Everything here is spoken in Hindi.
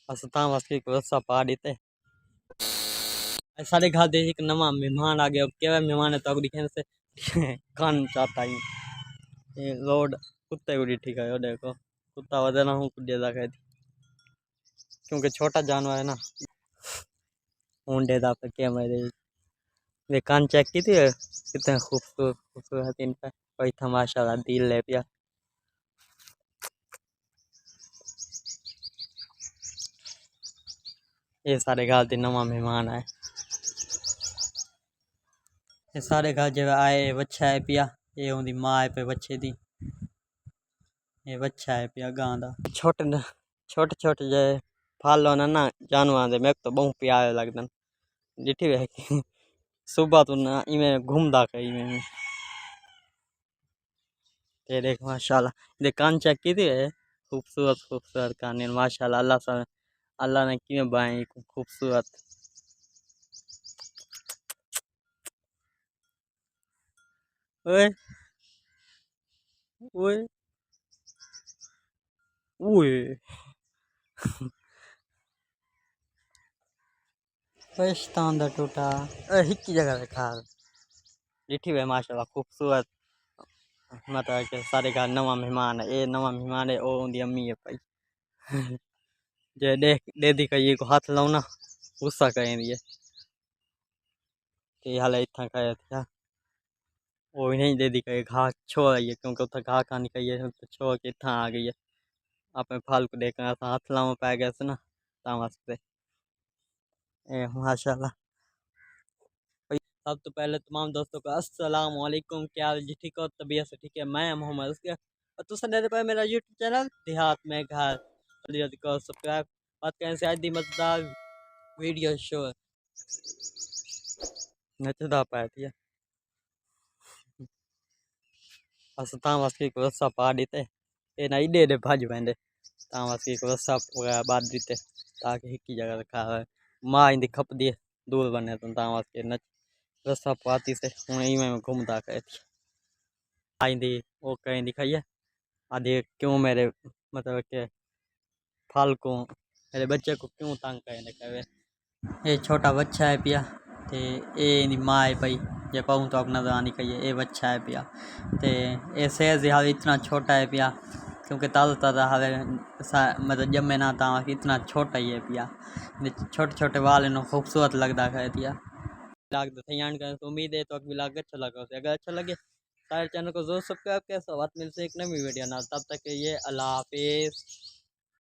अस्ता मस्की को रस्सा पा देते सारे घर दे एक नवा मेहमान आ गया केवा मेहमान है तो दिखे से कान चाहता ही ये रोड कुत्ते को ठीक है देखो कुत्ता वजह हूँ कुछ ज्यादा कहती क्योंकि छोटा जानवर है ना ऊंडे दा पे क्या मेरे वे कान चेक की थी कितने खूबसूरत खूबसूरत इनका कोई तमाशा दिल ले पिया ये सारे घर दे नवा मेहमान आए ये सारे घर जब आए बच्चा है पिया ये उनकी माँ है पे बच्चे दी ये बच्चा है पिया गां दा छोटे छोटे छोटे जे फल होना ना जानवर दे मेरे तो बहुत प्यारे लगदन डिठी वे सुबह तो ना इमे घूमदा कहीं में ये देख माशाल्लाह ये कान चेक की थी खूबसूरत खूबसूरत कान माशाल्लाह अल्लाह ने क्यों बाई खूबसूरत ओए ओए ओए पछतान दा टूटा हिक्की जगह पे खा डिठी वे माशाल्लाह खूबसूरत मतलब के सारे का नवा मेहमान है ये नवा मेहमान है ओ उनकी अम्मी है भाई जे देख दे दी कही को हाथ लाओ ना गुस्सा करें दिए कि हाल इतना कहे था वो भी नहीं दे दी कही घा छोड़ आई है क्योंकि उतना घा खानी कही तो छोड़ के इतना आ गई है आप फाल को देखना हाथ लाओ पै गए से ना वास्ते माशाल्लाह सब तो पहले तमाम दोस्तों को अस्सलाम वालेकुम क्या हाल जी ठीक हो तबीयत से ठीक है मैं मोहम्मद उसके और तुम सुनने पे मेरा यूट्यूब चैनल देहात में घर जल्दी जल्दी करो सब्सक्राइब बात करें से आज दी मजेदार वीडियो शो नचदा पाती है अस्ता मस्की को रस्सा पा देते ये ना इडे इडे भाज वेंदे ता मस्की को रस्सा बाद देते ताकि हिक्की जगह रखा है माँ इंदी खप दिए दूर बने तो ता मस्की नच रस्सा पाती से हूँ में घूमता कहती आईंदी वो कहीं दिखाइए आदि क्यों मेरे मतलब के फल को मेरे बच्चे को क्यों तंग करने कहे ये छोटा बच्चा है पिया ते ये नी माँ है पई ये पाऊँ तो अपना नजर नहीं कहिए ये बच्चा है पिया ते ये सेज हाल इतना छोटा है पिया क्योंकि ताज़ा ताज़ा हाल मतलब जब मैं ना था इतना छोटा ही है पिया छोटे छोटे वाल इन्हों खूबसूरत लगता है दिया लाग तैयार करने तो उम्मीद है तो अभी लाग अच्छा लगा अगर अच्छा लगे सारे चैनल को जरूर सब्सक्राइब कैसा बात मिलते एक नई वीडियो ना तब तक ये अल्लाह हाफिज़।